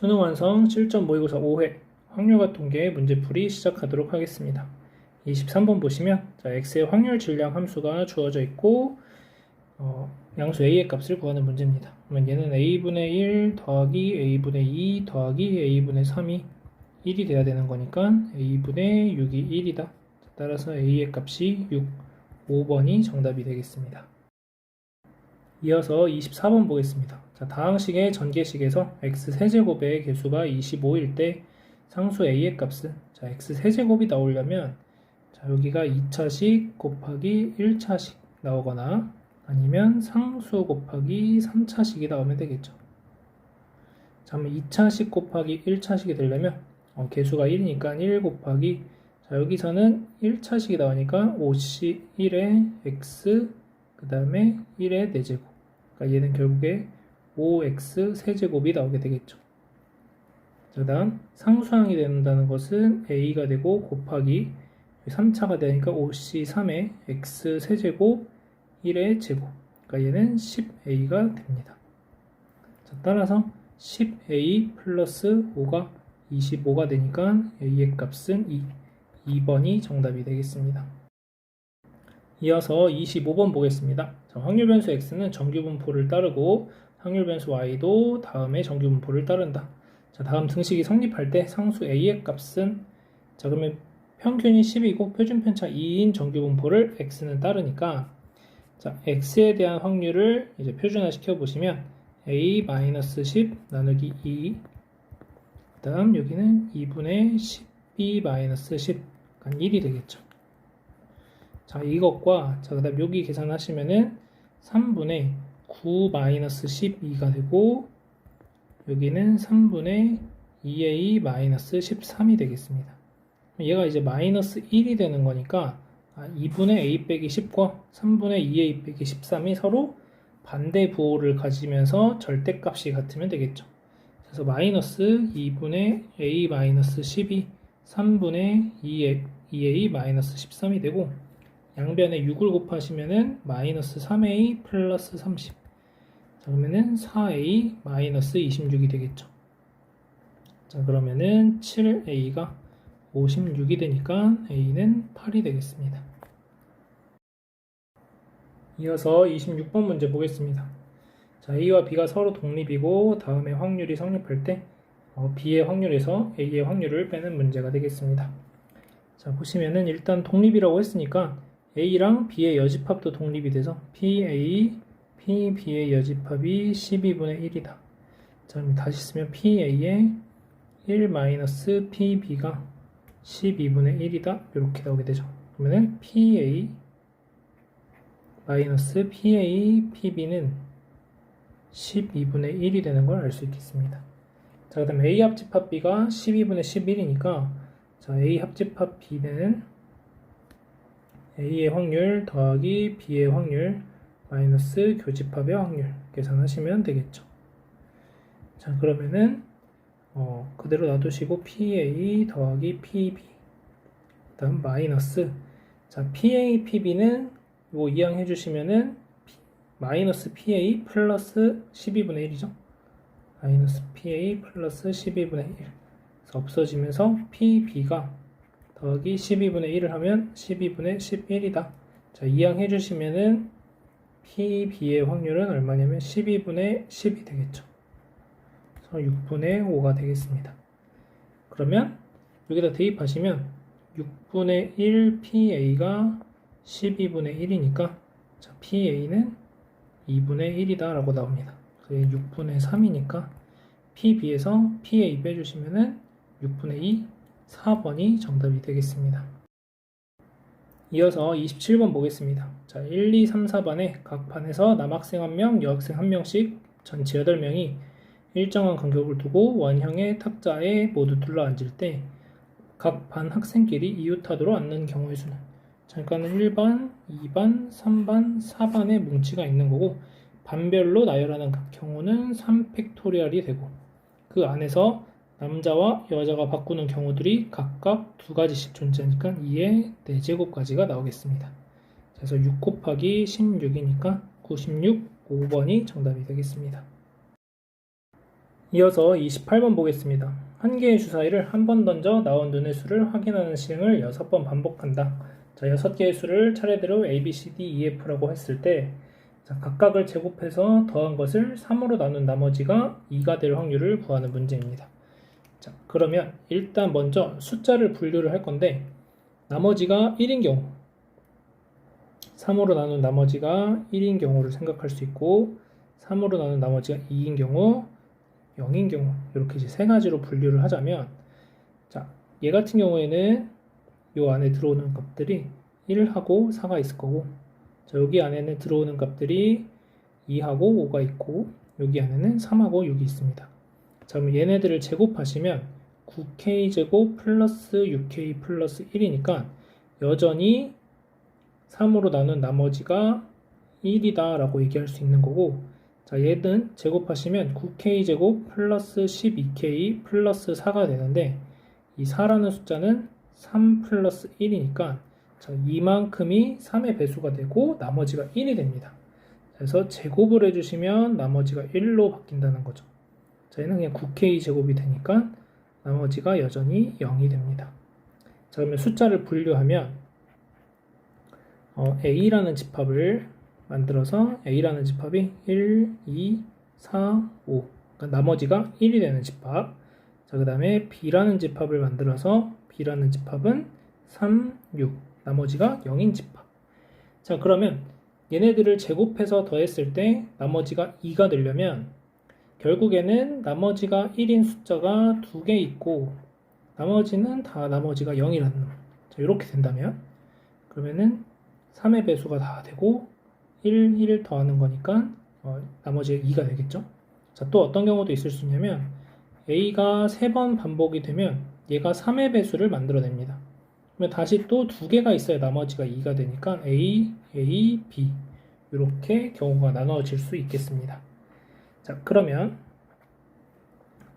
수능 완성 실전 모의고사 5회 확률과 통계 문제풀이 시작하도록 하겠습니다. 23번 보시면 x의 확률 질량 함수가 주어져 있고 양수 a의 값을 구하는 문제입니다. 그러면 얘는 a분의 1 더하기 a분의 2 더하기 a분의 3이 1이 돼야 되는 거니까 a분의 6이 1이다. 따라서 a의 값이 6, 5번이 정답이 되겠습니다. 이어서 24번 보겠습니다. 다항식의 전개식에서 x세제곱의 개수가 25일 때 상수 a의 값은 x세제곱이 나오려면 여기가 2차식 곱하기 1차식 나오거나 아니면 상수 곱하기 3차식이 나오면 되겠죠. 그러면 2차식 곱하기 1차식이 되려면 개수가 1이니까 1 곱하기 여기서는 1차식이 나오니까 51의 x 그 다음에 1의 4제곱, 그러니까 얘는 결국에 5x 세제곱이 나오게 되겠죠. 그 다음 상수항이 된다는 것은 a가 되고 곱하기 3차가 되니까 5c3의 x 세제곱 1의 제곱, 그러니까 얘는 10a가 됩니다. 따라서 10a 플러스 5가 25가 되니까 a의 값은 2번이 정답이 되겠습니다. 이어서 25번 보겠습니다. 확률 변수 x는 정규 분포를 따르고 확률 변수 y도 다음에 정규 분포를 따른다. 다음 등식이 성립할 때 상수 a의 값은 그러면 평균이 10이고 표준 편차 2인 정규 분포를 x는 따르니까 x에 대한 확률을 이제 표준화 시켜 보시면 a-10 나누기 2, 그 다음 여기는 2분의 10b-10, 그러니까 1이 되겠죠. 이것과 그 다음 여기 계산하시면은 3분의 9-12가 되고 여기는 3분의 2a-13이 되겠습니다. 얘가 이제 마이너스 1이 되는 거니까 2분의 a 빼기 10과 3분의 2a 빼기 13이 서로 반대 부호를 가지면서 절대값이 같으면 되겠죠. 그래서 마이너스 2분의 a-10이 3분의 2a-13이 되고 양변에 6을 곱하시면은 마이너스 3a 플러스 30, 그러면은 4a 마이너스 26이 되겠죠. 그러면은 7a가 56이 되니까 a는 8이 되겠습니다. 이어서 26번 문제 보겠습니다. a와 b가 서로 독립이고 다음에 확률이 성립할 때 b의 확률에서 a의 확률을 빼는 문제가 되겠습니다. 보시면은 일단 독립이라고 했으니까 a랑 b의 여집합도 독립이 돼서 pa, pb의 여집합이 12분의 1이다. 그럼 다시 쓰면 pa의 1-pb가 12분의 1이다. 이렇게 나오게 되죠. 그러면은 pa 마이너스 pa, pb는 12분의 1이 되는 걸 알 수 있겠습니다. 그 다음 a 합집합 b가 12분의 11이니까 a 합집합 b는 a의 확률 더하기 b의 확률 마이너스 교집합의 확률 계산하시면 되겠죠. 그러면은 그대로 놔두시고 pa 더하기 pb 그 다음 마이너스 pa, pb는 이거 이항해 주시면은 마이너스 pa 플러스 12분의 1이죠. 마이너스 pa 플러스 12분의 1 그래서 없어지면서 pb가 더하기 12분의 1을 하면 12분의 11이다. 이항해 주시면은 pb의 확률은 얼마냐면 12분의 10이 되겠죠. 그래서 6분의 5가 되겠습니다. 그러면 여기다 대입하시면 6분의 1 pa가 12분의 1이니까 pa는 2분의 1이다 라고 나옵니다. 6분의 3이니까 pb에서 pa 빼주시면은 6분의 2, 4번이 정답이 되겠습니다. 이어서 27번 보겠습니다. 1, 2, 3, 4반에 각 반에서 남학생 1명, 여학생 1명씩 전체 8명이 일정한 간격을 두고 원형의 탁자에 모두 둘러앉을 때 각 반 학생끼리 이웃하도록 앉는 경우의 수는 그러니까는 1반, 2반, 3반, 4반의 뭉치가 있는 거고 반별로 나열하는 경우는 3팩토리얼이 되고 그 안에서 남자와 여자가 바꾸는 경우들이 각각 2가지씩 존재하니까 2의 4제곱까지가 나오겠습니다. 그래서 6 곱하기 16이니까 96, 5번이 정답이 되겠습니다. 이어서 28번 보겠습니다. 한 개의 주사위를 한 번 던져 나온 눈의 수를 확인하는 시행을 6번 반복한다. 자, 6개의 수를 차례대로 A, B, C, D, E, F라고 했을 때 자, 각각을 제곱해서 더한 것을 3으로 나눈 나머지가 2가 될 확률을 구하는 문제입니다. 자, 그러면 일단 먼저 숫자를 분류를 할 건데 나머지가 1인 경우 3으로 나눈 나머지가 1인 경우를 생각할 수 있고 3으로 나눈 나머지가 2인 경우 0인 경우 이렇게 이제 세 가지로 분류를 하자면 자, 얘 같은 경우에는 요 안에 들어오는 값들이 1하고 4가 있을 거고 자, 여기 안에는 들어오는 값들이 2하고 5가 있고 여기 안에는 3하고 6이 있습니다. 자, 그럼 얘네들을 제곱하시면 9k제곱 플러스 6k 플러스 1이니까 여전히 3으로 나눈 나머지가 1이다 라고 얘기할 수 있는 거고 자, 얘는 제곱하시면 9k제곱 플러스 12k 플러스 4가 되는데 이 4라는 숫자는 3 플러스 1이니까 자, 이만큼이 3의 배수가 되고 나머지가 1이 됩니다. 그래서 제곱을 해주시면 나머지가 1로 바뀐다는 거죠. 자, 얘는 그냥 9k제곱이 되니까 나머지가 여전히 0이 됩니다. 자, 그러면 숫자를 분류하면 A라는 집합을 만들어서 A라는 집합이 1, 2, 4, 5 그러니까 나머지가 1이 되는 집합 자, 그 다음에 B라는 집합을 만들어서 B라는 집합은 3, 6 나머지가 0인 집합 자, 그러면 얘네들을 제곱해서 더했을 때 나머지가 2가 되려면 결국에는 나머지가 1인 숫자가 2개 있고 나머지는 다 나머지가 0이라는 자, 이렇게 된다면 그러면은 3의 배수가 다 되고 1 더하는 거니까 나머지 2가 되겠죠. 자, 또 어떤 경우도 있을 수 있냐면 A가 3번 반복이 되면 얘가 3의 배수를 만들어냅니다. 그러면 다시 또 2개가 있어야 나머지가 2가 되니까 A, A, B 이렇게 경우가 나눠질 수 있겠습니다. 자, 그러면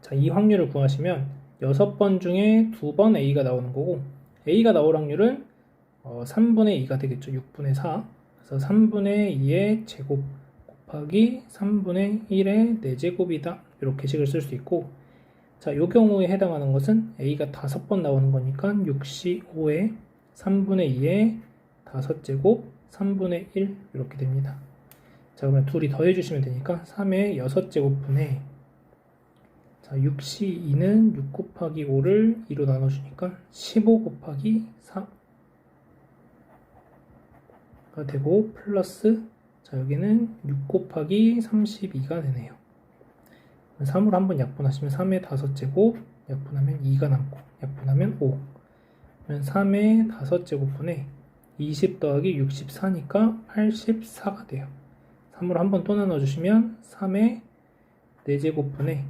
자, 이 확률을 구하시면 6번 중에 2번 A가 나오는 거고 A가 나올 확률은 3분의 2가 되겠죠. 6분의 4 그래서 3분의 2의 제곱 곱하기 3분의 1의 4제곱이다 이렇게 식을 쓸 수 있고 자, 이 경우에 해당하는 것은 A가 5번 나오는 거니까 6C5의 3분의 2의 5제곱 3분의 1 이렇게 됩니다. 자, 그러면 둘이 더해주시면 되니까 3의 6제곱분의 자, 6C2는 6 곱하기 5를 2로 나눠주니까 15 곱하기 4가 되고 플러스 자, 여기는 6 곱하기 32가 되네요. 3으로 한번 약분하시면 3의 5제곱 약분하면 2가 남고 약분하면 5 그러면 3의 5제곱분의 20 더하기 64니까 84가 돼요. 3으로 한번 또 나눠주시면 3의 4제곱분의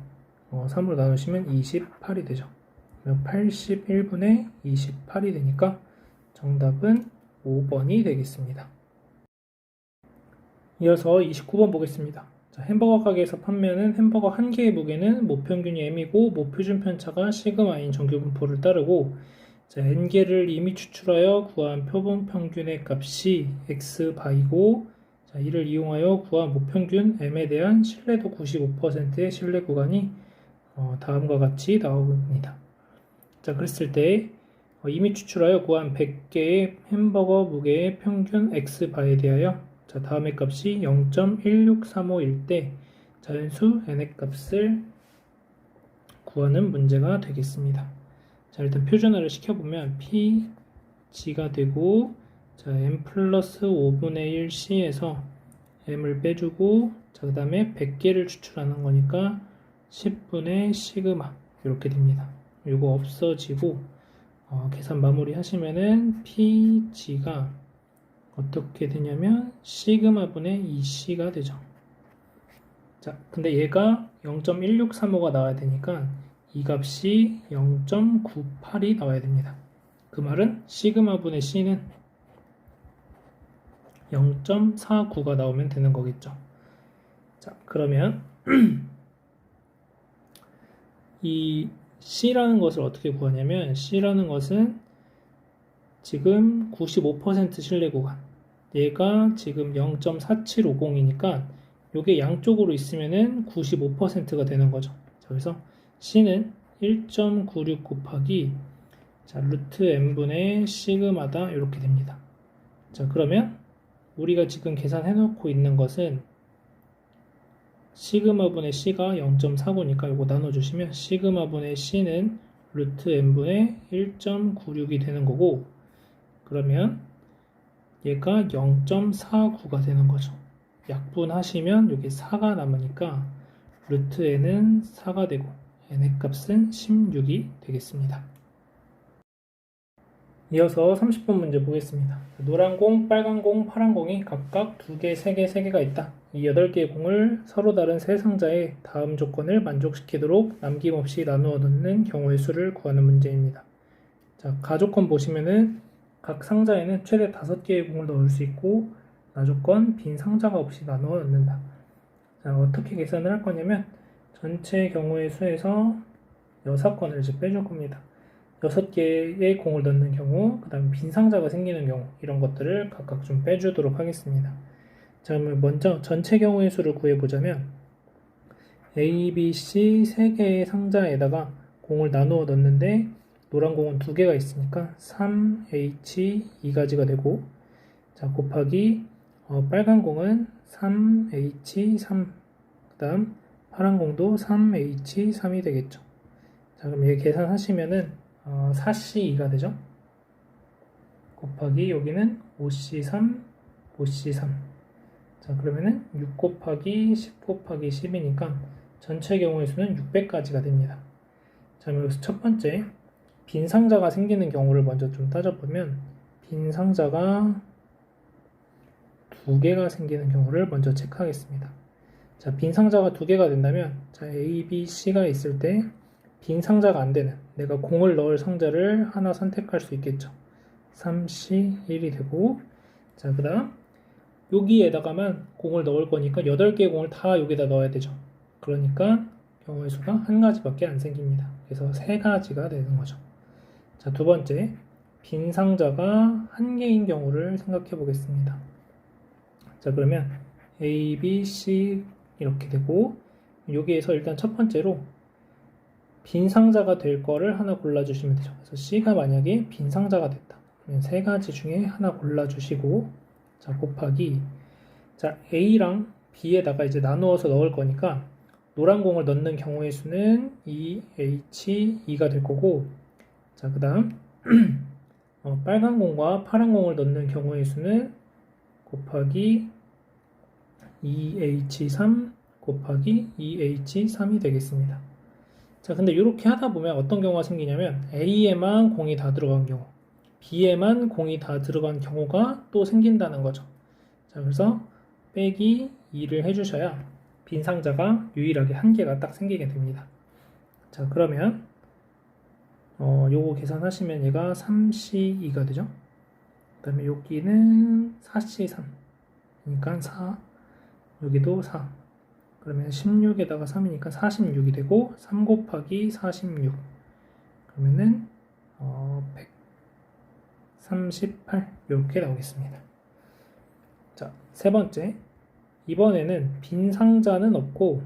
3으로 나누시면 28이 되죠. 그러면 81분의 28이 되니까 정답은 5번이 되겠습니다. 이어서 29번 보겠습니다. 자, 햄버거 가게에서 판매하는 햄버거 한 개의 무게는 모평균이 m이고 모표준 편차가 시그마인 정규분포를 따르고 자, n개를 이미 추출하여 구한 표본 평균의 값이 x바이고 자, 이를 이용하여 구한 모평균 m에 대한 신뢰도 95%의 신뢰 구간이 다음과 같이 나옵니다. 자, 그랬을 때 이미 추출하여 구한 100개의 햄버거 무게의 평균 x바에 대하여 자, 다음의 값이 0.1635일 때 자연수 n의 값을 구하는 문제가 되겠습니다. 자, 일단 표준화를 시켜보면 p g가 되고 자, m 플러스 5분의 1 c에서 m을 빼주고 자, 그 다음에 100개를 추출하는 거니까 10분의 시그마 이렇게 됩니다. 이거 없어지고 계산 마무리 하시면은 pg가 어떻게 되냐면 시그마 분의 2c가 되죠. 자, 근데 얘가 0.1635가 나와야 되니까 이 값이 0.98이 나와야 됩니다. 그 말은 시그마 분의 c는 0.49가 나오면 되는 거겠죠. 자, 그러면 이 c라는 것을 어떻게 구하냐면 c라는 것은 지금 95% 신뢰 구간 얘가 지금 0.4750이니까 이게 양쪽으로 있으면은 95%가 되는 거죠. 자, 그래서 C는 1.96 곱하기 자, 루트 n분의 시그마다 이렇게 됩니다. 자, 그러면 우리가 지금 계산해 놓고 있는 것은 시그마분의 C가 0.49니까 이거 나눠주시면 시그마분의 C는 루트 n분의 1.96이 되는 거고, 그러면 얘가 0.49가 되는 거죠. 약분하시면 여기 4가 남으니까 루트 n은 4가 되고 n의 값은 16이 되겠습니다. 이어서 30번 문제 보겠습니다. 노란 공, 빨간 공, 파란 공이 각각 2개, 3개, 3개가 있다. 이 8개의 공을 서로 다른 세 상자에 다음 조건을 만족시키도록 남김없이 나누어 넣는 경우의 수를 구하는 문제입니다. 자, 가조건 보시면은 각 상자에는 최대 5개의 공을 넣을 수 있고 나조건 빈 상자가 없이 나누어 넣는다. 자, 어떻게 계산을 할 거냐면 전체 경우의 수에서 6건을 이제 빼줄 겁니다. 6개의 공을 넣는 경우, 그 다음에 빈 상자가 생기는 경우, 이런 것들을 각각 좀 빼주도록 하겠습니다. 자, 그러면 먼저 전체 경우의 수를 구해보자면 A, B, C 3개의 상자에다가 공을 나누어 넣는데 노란 공은 2개가 있으니까 3H 2가지가 되고, 자, 곱하기 빨간 공은 3H 3, 그 다음 파란 공도 3H 3이 되겠죠. 자, 그럼 얘 계산하시면은 4C2가 되죠. 곱하기 여기는 5C3, 5C3. 자, 그러면은 6 곱하기 10 곱하기 10이니까 전체 경우의 수는 600가지가 됩니다. 자, 여기서 첫 번째 빈 상자가 생기는 경우를 먼저 좀 따져보면 빈 상자가 2개가 생기는 경우를 먼저 체크하겠습니다. 자, 빈 상자가 2개가 된다면 자, A, B, C가 있을 때 빈 상자가 안 되는 내가 공을 넣을 상자를 하나 선택할 수 있겠죠. 3C1이 되고, 자, 그 다음 여기에다가만 공을 넣을 거니까 8개의 공을 다 여기다 넣어야 되죠. 그러니까 경우의 수가 1가지밖에 안 생깁니다. 그래서 3가지가 되는 거죠. 자, 두 번째 빈 상자가 1개인 경우를 생각해 보겠습니다. 자, 그러면 A, B, C 이렇게 되고, 여기에서 일단 첫 번째로 빈 상자가 될 거를 하나 골라주시면 되죠. 그래서 C가 만약에 빈 상자가 됐다. 그러면 3가지 중에 하나 골라주시고, 자, 곱하기, 자, A랑 B에다가 이제 나누어서 넣을 거니까, 노란 공을 넣는 경우의 수는 2H2가 될 거고, 자, 그 다음, 빨간 공과 파란 공을 넣는 경우의 수는 곱하기 2H3 곱하기 2H3이 되겠습니다. 자, 근데 이렇게 하다 보면 어떤 경우가 생기냐면 A에만 공이 다 들어간 경우, B에만 공이 다 들어간 경우가 또 생긴다는 거죠. 자, 그래서 빼기 2를 해주셔야 빈 상자가 유일하게 1개가 딱 생기게 됩니다. 자, 그러면 요거 계산하시면 얘가 3C2가 되죠. 그 다음에 여기는 4C3 그러니까 4, 여기도 4, 그러면 16에다가 3이니까 46이 되고, 3 곱하기 46 그러면은 138 이렇게 나오겠습니다. 자, 세 번째, 이번에는 빈 상자는 없고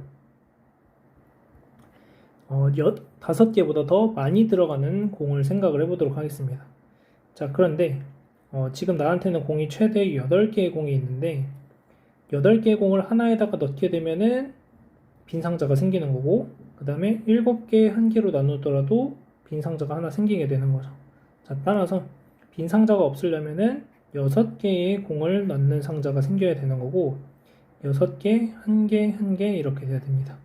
5개보다 더 많이 들어가는 공을 생각을 해보도록 하겠습니다. 자, 그런데 지금 나한테는 공이 최대 8개의 공이 있는데 8개의 공을 하나에다가 넣게 되면은 빈 상자가 생기는 거고, 그 다음에 7개 1개로 나누더라도 빈 상자가 하나 생기게 되는 거죠. 자, 따라서 빈 상자가 없으려면은 6개의 공을 넣는 상자가 생겨야 되는 거고, 6개, 1개, 1개 이렇게 돼야 됩니다.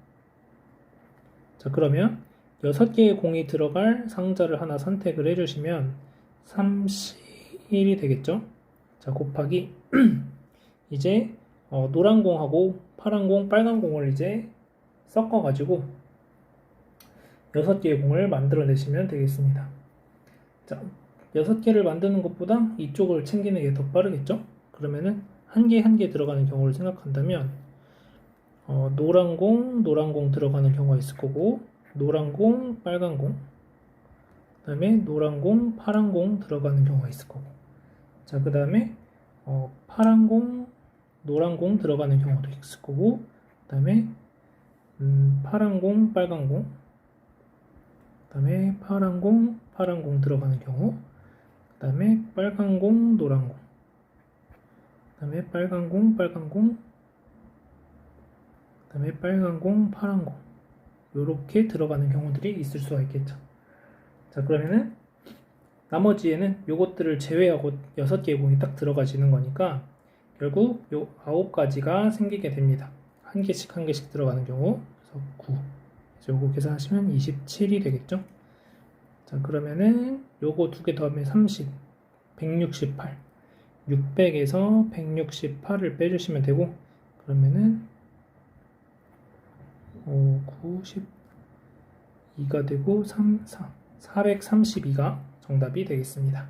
자, 그러면 6개의 공이 들어갈 상자를 하나 선택을 해주시면 3C1이 되겠죠. 자, 곱하기 이제 노란 공하고 파란 공, 빨간 공을 이제 섞어가지고 6개의 공을 만들어내시면 되겠습니다. 자, 6개를 만드는 것보다 이쪽을 챙기는 게 더 빠르겠죠? 그러면은 1개 1개 들어가는 경우를 생각한다면 노란 공 들어가는 경우가 있을 거고, 노란 공, 빨간 공, 그 다음에 노란 공, 파란 공 들어가는 경우가 있을 거고, 자, 그 다음에 파란 공, 노란 공 들어가는 경우도 있을 거고, 그 다음에 파란 공, 빨간 공, 그 다음에 파란 공, 파란 공 들어가는 경우, 그 다음에 빨간 공, 노란 공, 그 다음에 빨간 공, 빨간 공, 그 다음에 빨간 공, 파란 공, 요렇게 들어가는 경우들이 있을 수가 있겠죠. 자, 그러면은 나머지에는 요것들을 제외하고 6개의 공이 딱 들어가지는 거니까 결국 요 9가지가 생기게 됩니다. 한 개씩 한 개씩 들어가는 경우. 그래서 9. 요거 계산하시면 27이 되겠죠. 자, 그러면은 요거 2개 더하면 30, 168. 600에서 168을 빼주시면 되고, 그러면은 92가 되고 432가 정답이 되겠습니다.